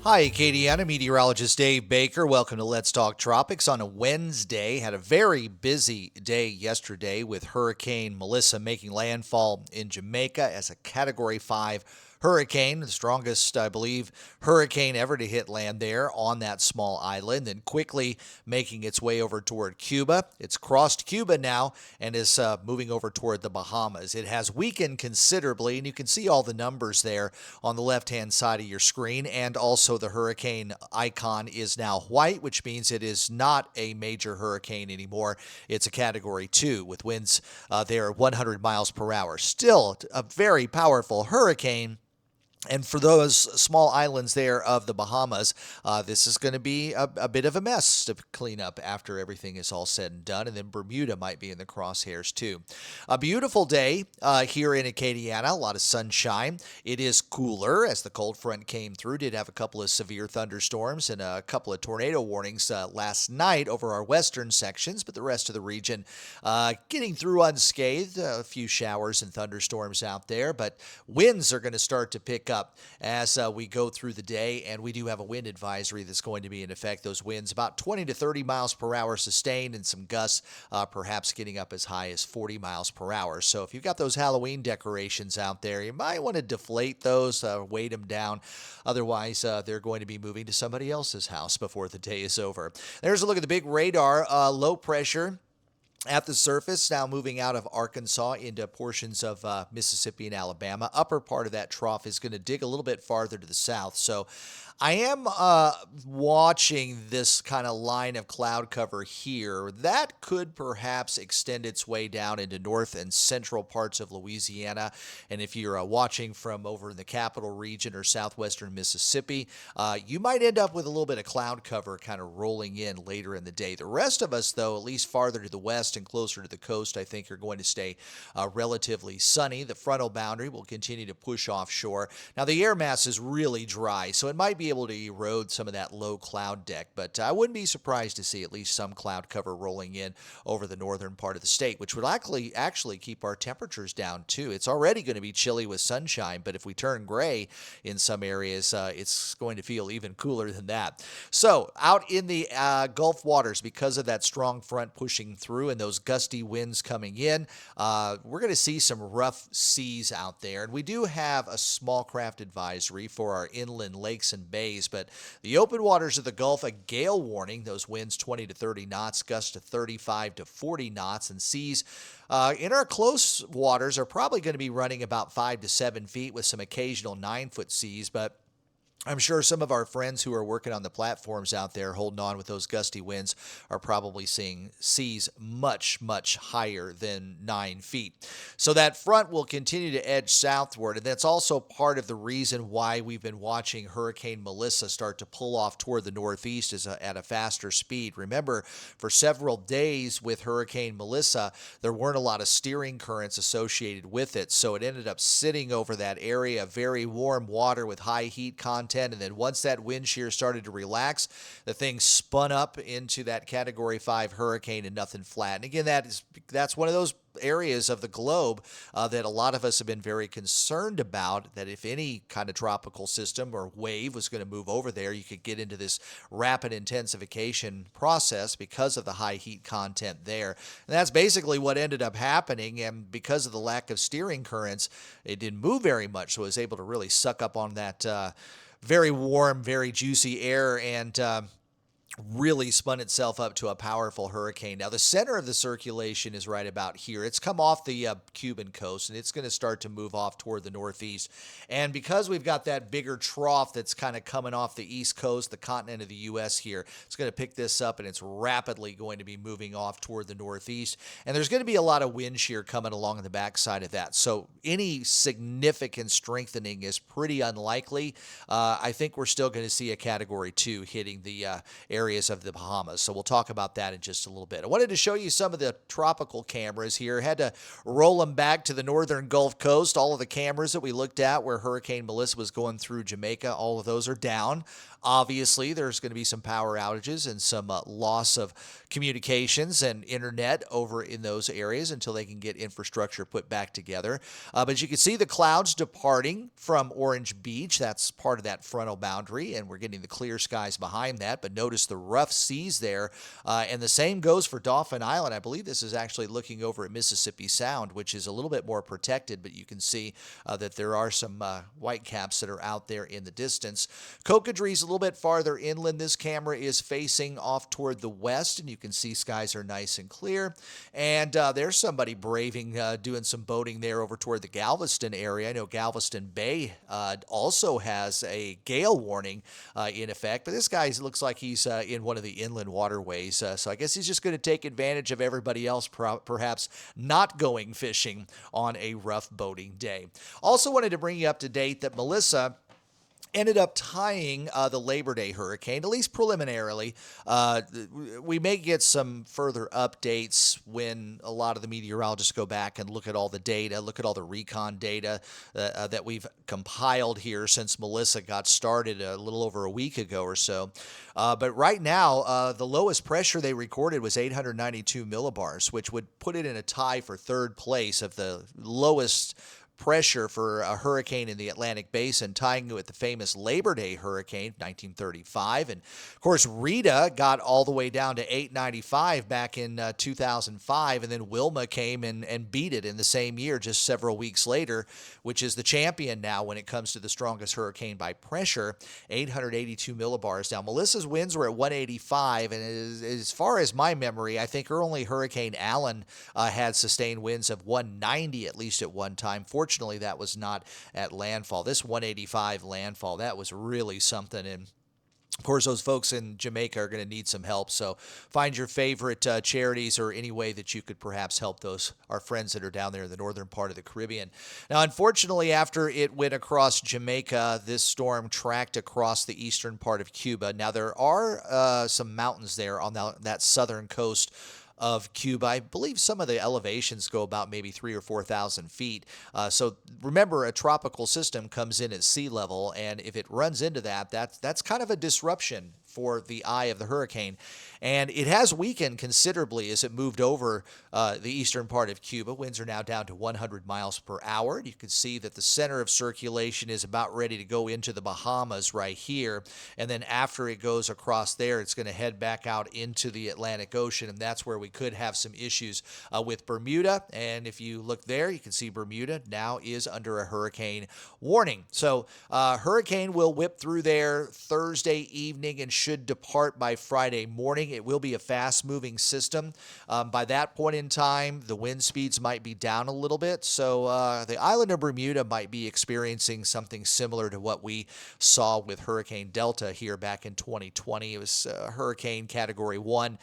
Hi, Acadiana. Meteorologist Dave Baker. Welcome to Let's Talk Tropics on a Wednesday. Had a very busy day yesterday with Hurricane Melissa making landfall in Jamaica as a Category 5 hurricane, the strongest, I believe, hurricane ever to hit land there on that small island, and quickly making its way over toward Cuba. It's crossed Cuba now and is moving over toward the Bahamas. It has weakened considerably, and you can see all the numbers there on the left-hand side of your screen, and also the hurricane icon is now white, which means it is not a major hurricane anymore. It's a Category 2 with winds there 100 miles per hour. Still a very powerful hurricane. And for those small islands there of the Bahamas, this is going to be a bit of a mess to clean up after everything is all said and done. And then Bermuda might be in the crosshairs too. A beautiful day here in Acadiana, a lot of sunshine. It is cooler as the cold front came through. Did have a couple of severe thunderstorms and a couple of tornado warnings last night over our western sections, but the rest of the region getting through unscathed. A few showers and thunderstorms out there, but winds are going to start to pick up as we go through the day, and we do have a wind advisory that's going to be in effect. Those winds about 20 to 30 miles per hour sustained, and some gusts perhaps getting up as high as 40 miles per hour. So if you've got those Halloween decorations out there, you might want to deflate those, weight them down. Otherwise, they're going to be moving to somebody else's house before the day is over. There's a look at the big radar. Low pressure at the surface, now moving out of Arkansas into portions of Mississippi and Alabama. Upper part of that trough is going to dig a little bit farther to the south. So I am watching this kind of line of cloud cover here. That could perhaps extend its way down into north and central parts of Louisiana. And if you're watching from over in the capital region or southwestern Mississippi, you might end up with a little bit of cloud cover kind of rolling in later in the day. The rest of us, though, at least farther to the west and closer to the coast, I think are going to stay relatively sunny. The frontal boundary will continue to push offshore. Now, the air mass is really dry, so it might be able to erode some of that low cloud deck, but I wouldn't be surprised to see at least some cloud cover rolling in over the northern part of the state, which would actually keep our temperatures down too. It's already going to be chilly with sunshine, but if we turn gray in some areas, it's going to feel even cooler than that. So out in the Gulf waters, because of that strong front pushing through and those gusty winds coming in, we're going to see some rough seas out there, and we do have a small craft advisory for our inland lakes and bays, but the open waters of the Gulf, a gale warning. Those winds 20 to 30 knots, gusts to 35 to 40 knots, and seas in our close waters are probably going to be running about 5 to 7 feet with some occasional 9-foot seas, but I'm sure some of our friends who are working on the platforms out there holding on with those gusty winds are probably seeing seas much, much higher than 9 feet. So that front will continue to edge southward, and that's also part of the reason why we've been watching Hurricane Melissa start to pull off toward the northeast at a faster speed. Remember, for several days with Hurricane Melissa, there weren't a lot of steering currents associated with it, so it ended up sitting over that area of very warm water with high heat content. And then once that wind shear started to relax, the thing spun up into that Category 5 hurricane and nothing flat. And again, that's one of those areas of the globe that a lot of us have been very concerned about, that if any kind of tropical system or wave was going to move over there, you could get into this rapid intensification process because of the high heat content there. And that's basically what ended up happening, and because of the lack of steering currents, it didn't move very much, so it was able to really suck up on that very warm, very juicy air, and really spun itself up to a powerful hurricane. Now, the center of the circulation is right about here. It's come off the Cuban coast, and it's going to start to move off toward the northeast. And because we've got that bigger trough that's kind of coming off the east coast, the continent of the U.S. here, it's going to pick this up, and it's rapidly going to be moving off toward the northeast. And there's going to be a lot of wind shear coming along the backside of that. So any significant strengthening is pretty unlikely. I think we're still going to see a Category 2 hitting the area areas of the Bahamas. So we'll talk about that in just a little bit. I wanted to show you some of the tropical cameras here. Had to roll them back to the northern Gulf Coast. All of the cameras that we looked at where Hurricane Melissa was going through Jamaica, all of those are down. Obviously, there's going to be some power outages and some loss of communications and internet over in those areas until they can get infrastructure put back together. But you can see the clouds departing from Orange Beach. That's part of that frontal boundary, and we're getting the clear skies behind that. But notice the rough seas there. And the same goes for Dauphin Island. I believe this is actually looking over at Mississippi Sound, which is a little bit more protected, but you can see that there are some whitecaps that are out there in the distance. Cocodrie's a little bit farther inland. This camera is facing off toward the west, and you can see skies are nice and clear. And there's somebody braving, doing some boating there over toward the Galveston area. I know Galveston Bay also has a gale warning in effect, but this guy looks like he's in one of the inland waterways. So I guess he's just going to take advantage of everybody else perhaps not going fishing on a rough boating day. Also wanted to bring you up to date that Melissa ended up tying the Labor Day hurricane, at least preliminarily. We may get some further updates when a lot of the meteorologists go back and look at all the data, look at all the recon data that we've compiled here since Melissa got started a little over a week ago or so. But right now, the lowest pressure they recorded was 892 millibars, which would put it in a tie for third place of the lowest pressure for a hurricane in the Atlantic Basin, tying it with the famous Labor Day hurricane, 1935. And, of course, Rita got all the way down to 895 back in 2005, and then Wilma came and beat it in the same year just several weeks later, which is the champion now when it comes to the strongest hurricane by pressure, 882 millibars. Now, Melissa's winds were at 185, and as far as my memory, I think only Hurricane Allen had sustained winds of 190 at least at one time. Fortunately, that was not at landfall. This 185 landfall, that was really something. And of course, those folks in Jamaica are going to need some help. So find your favorite charities or any way that you could perhaps help our friends that are down there in the northern part of the Caribbean. Now, unfortunately, after it went across Jamaica, this storm tracked across the eastern part of Cuba. Now, there are some mountains there on that southern coast of Cuba. I believe some of the elevations go about maybe 3,000 or 4,000 feet. So remember, a tropical system comes in at sea level, and if it runs into that's kind of a disruption for the eye of the hurricane. And it has weakened considerably as it moved over the eastern part of Cuba. Winds are now down to 100 miles per hour. You can see that the center of circulation is about ready to go into the Bahamas right here. And then after it goes across there, it's going to head back out into the Atlantic Ocean, and that's where we could have some issues with Bermuda. And if you look there, you can see Bermuda now is under a hurricane warning. So hurricane will whip through there Thursday evening and should depart by Friday morning. It will be a fast-moving system. By that point in time, the wind speeds might be down a little bit, so the island of Bermuda might be experiencing something similar to what we saw with Hurricane Delta here back in 2020. It was Hurricane Category 1,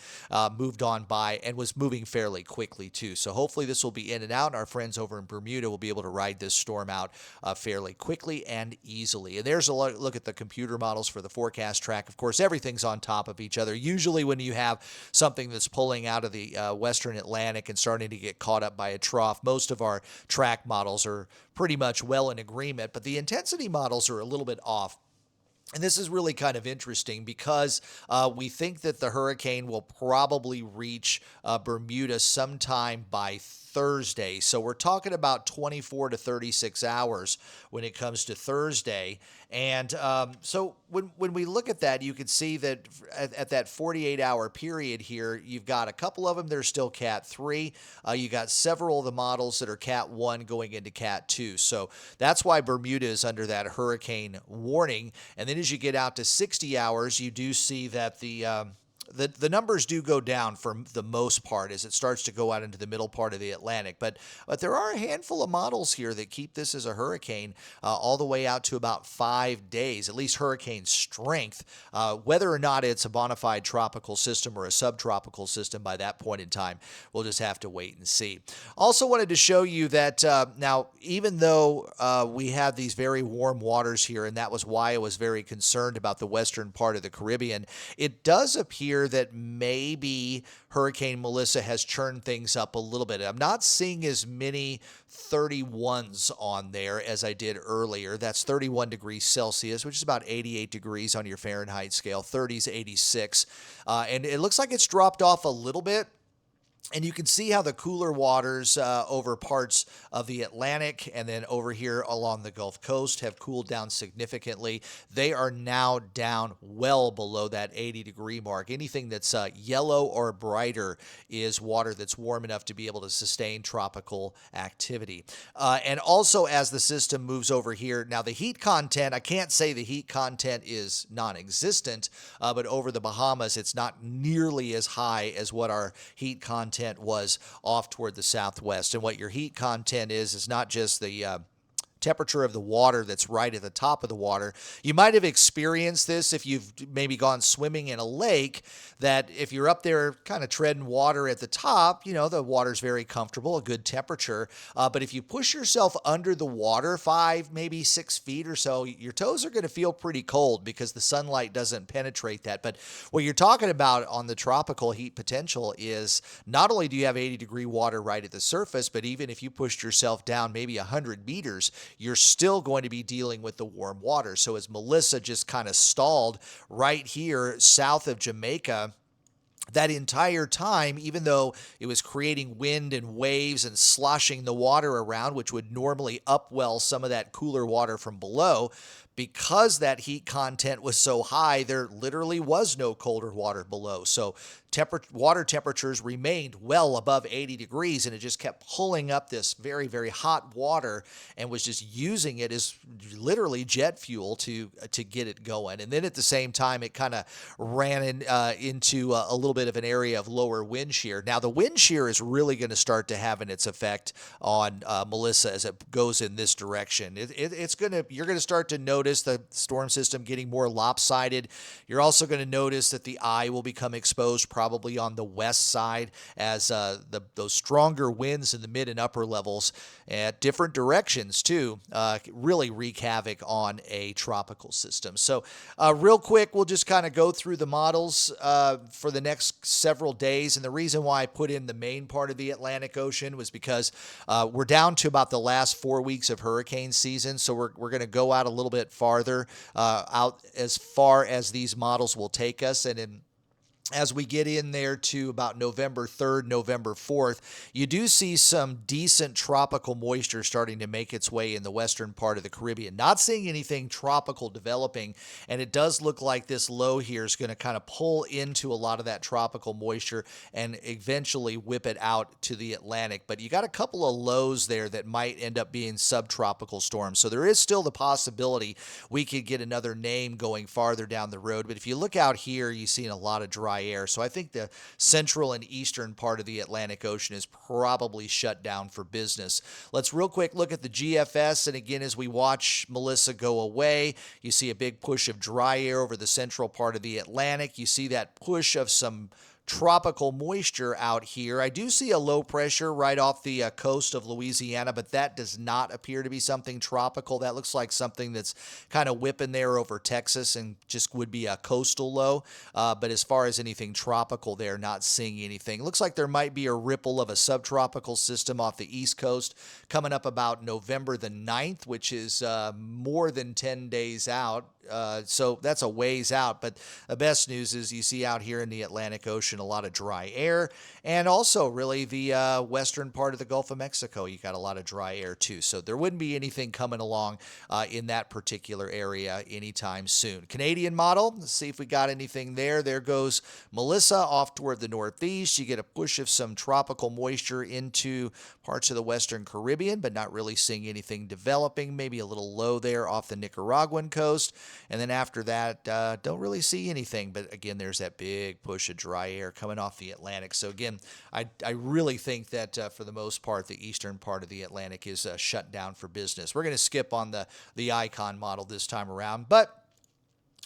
moved on by, and was moving fairly quickly, too. So hopefully this will be in and out, and our friends over in Bermuda will be able to ride this storm out fairly quickly and easily. And there's a look at the computer models for the forecast track. Of course, everything's on top of each other. Usually when you have something that's pulling out of the western Atlantic and starting to get caught up by a trough, most of our track models are pretty much well in agreement, but the intensity models are a little bit off. And this is really kind of interesting because we think that the hurricane will probably reach Bermuda sometime by Thursday. So we're talking about 24 to 36 hours when it comes to Thursday. And so when we look at that, you can see that at that 48-hour period here, you've got a couple of them that are still Cat 3. You got several of the models that are Cat 1 going into Cat 2. So that's why Bermuda is under that hurricane warning. And then as you get out to 60 hours, you do see that the the numbers do go down for the most part as it starts to go out into the middle part of the Atlantic. But there are a handful of models here that keep this as a hurricane all the way out to about 5 days, at least hurricane strength. Whether or not it's a bona fide tropical system or a subtropical system by that point in time, we'll just have to wait and see. Also wanted to show you that now, even though we have these very warm waters here, and that was why I was very concerned about the western part of the Caribbean, it does appear that maybe Hurricane Melissa has churned things up a little bit. I'm not seeing as many 31s on there as I did earlier. That's 31 degrees Celsius, which is about 88 degrees on your Fahrenheit scale. 30s, 86. And it looks like it's dropped off a little bit. And you can see how the cooler waters over parts of the Atlantic and then over here along the Gulf Coast have cooled down significantly. They are now down well below that 80-degree mark. Anything that's yellow or brighter is water that's warm enough to be able to sustain tropical activity. And also as the system moves over here, now the heat content, I can't say the heat content is non-existent, but over the Bahamas, it's not nearly as high as what our heat content was off toward the southwest. And what your heat content is not just the temperature of the water that's right at the top of the water. You might have experienced this if you've maybe gone swimming in a lake, that if you're up there kind of treading water at the top, you know, the water's very comfortable, a good temperature. But if you push yourself under the water 5, maybe 6 feet or so, your toes are going to feel pretty cold because the sunlight doesn't penetrate that. But what you're talking about on the tropical heat potential is not only do you have 80-degree water right at the surface, but even if you pushed yourself down maybe 100 meters, you're still going to be dealing with the warm water. So as Melissa just kind of stalled right here south of Jamaica, that entire time, even though it was creating wind and waves and sloshing the water around, which would normally upwell some of that cooler water from below, because that heat content was so high, there literally was no colder water below. So water temperatures remained well above 80 degrees, and it just kept pulling up this very, very hot water and was just using it as literally jet fuel to get it going. And then at the same time, it kind of ran into a little bit of an area of lower wind shear. Now, the wind shear is really going to start to have its effect on Melissa as it goes in this direction. You're going to start to notice the storm system getting more lopsided. You're also going to notice that the eye will become exposed probably on the west side as those stronger winds in the mid and upper levels at different directions too really wreak havoc on a tropical system. So real quick, we'll just kind of go through the models for the next several days. And the reason why I put in the main part of the Atlantic Ocean was because we're down to about the last 4 weeks of hurricane season. So we're going to go out a little bit farther out as far as these models will take us. And as we get in there to about November 3rd, November 4th, you do see some decent tropical moisture starting to make its way in the western part of the Caribbean. Not seeing anything tropical developing, and it does look like this low here is going to kind of pull into a lot of that tropical moisture and eventually whip it out to the Atlantic. But you got a couple of lows there that might end up being subtropical storms. So there is still the possibility we could get another name going farther down the road. But if you look out here, you're seeing a lot of dry air. So I think the central and eastern part of the Atlantic Ocean is probably shut down for business. Let's real quick look at the GFS. And again, as we watch Melissa go away, you see a big push of dry air over the central part of the Atlantic. You see that push of some tropical moisture out here. I do see a low pressure right off the coast of Louisiana, but that does not appear to be something tropical. That looks like something that's kind of whipping there over Texas and just would be a coastal low. But as far as anything tropical there, not seeing anything. Looks like there might be a ripple of a subtropical system off the east coast coming up about November the 9th, which is more than 10 days out. So that's a ways out, but the best news is you see out here in the Atlantic Ocean a lot of dry air, and also really the western part of the Gulf of Mexico, you got a lot of dry air too. So there wouldn't be anything coming along in that particular area anytime soon. Canadian model, let's see if we got anything there. There goes Melissa off toward the northeast. You get a push of some tropical moisture into parts of the western Caribbean, but not really seeing anything developing. Maybe a little low there off the Nicaraguan coast. And then after that, don't really see anything. But again, there's that big push of dry air coming off the Atlantic. So again, I really think that for the most part, the eastern part of the Atlantic is shut down for business. We're going to skip on the icon model this time around, but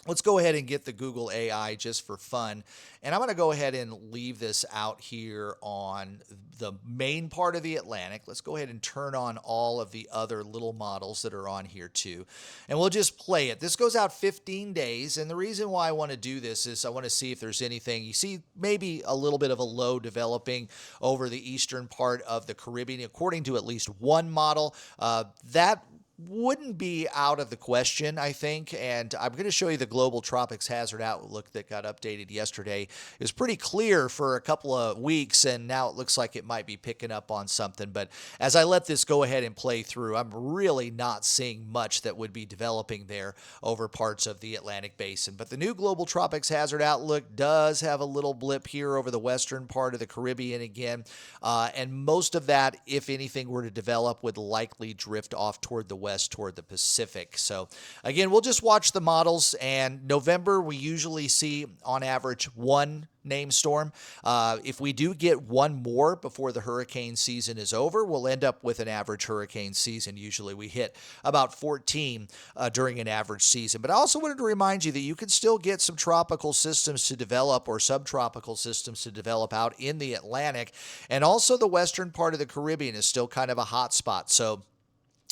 let's go ahead and get the Google AI just for fun. And I'm going to go ahead and leave this out here on the main part of the Atlantic. Let's go ahead and turn on all of the other little models that are on here too. And we'll just play it. This goes out 15 days. And the reason why I want to do this is I want to see if there's anything. You see maybe a little bit of a low developing over the eastern part of the Caribbean, according to at least one model. That wouldn't be out of the question, I think. And I'm going to show you the global tropics hazard outlook that got updated yesterday. It was pretty clear for a couple of weeks, and now it looks like it might be picking up on something. But as I let this go ahead and play through, I'm really not seeing much that would be developing there over parts of the Atlantic basin. But the new global tropics hazard outlook does have a little blip here over the western part of the Caribbean again. And most of that, if anything were to develop, would likely drift off toward the west, toward the Pacific. So again, we'll just watch the models. And November, we usually see on average one named storm. If we do get one more before the hurricane season is over, we'll end up with an average hurricane season. Usually we hit about 14 during an average season. But I also wanted to remind you that you can still get some tropical systems to develop or subtropical systems to develop out in the Atlantic. And also the western part of the Caribbean is still kind of a hot spot. So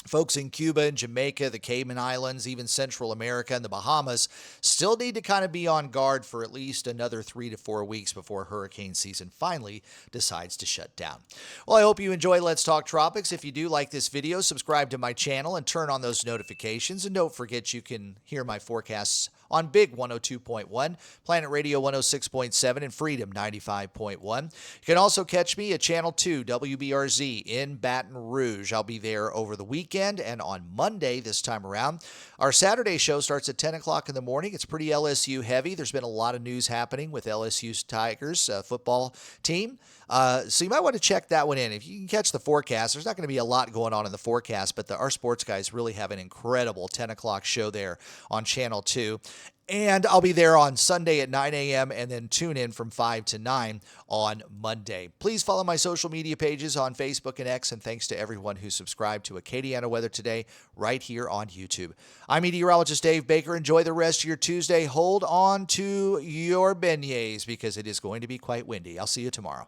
folks in Cuba and Jamaica, the Cayman Islands, even Central America and the Bahamas still need to kind of be on guard for at least another 3 to 4 weeks before hurricane season finally decides to shut down. Well, I hope you enjoy Let's Talk Tropics. If you do like this video, subscribe to my channel and turn on those notifications. And don't forget you can hear my forecasts on Big 102.1, Planet Radio 106.7, and Freedom 95.1. You can also catch me at Channel 2 WBRZ in Baton Rouge. I'll be there over the weekend and on Monday this time around. Our Saturday show starts at 10 o'clock in the morning. It's pretty LSU heavy. There's been a lot of news happening with LSU's Tigers football team. So you might want to check that one in. If you can catch the forecast, there's not going to be a lot going on in the forecast, but our sports guys really have an incredible 10 o'clock show there on Channel 2. And I'll be there on Sunday at 9 a.m. and then tune in from 5 to 9 on Monday. Please follow my social media pages on Facebook and X, and thanks to everyone who subscribed to Acadiana Weather Today right here on YouTube. I'm Meteorologist Dave Baker. Enjoy the rest of your Tuesday. Hold on to your beignets because it is going to be quite windy. I'll see you tomorrow.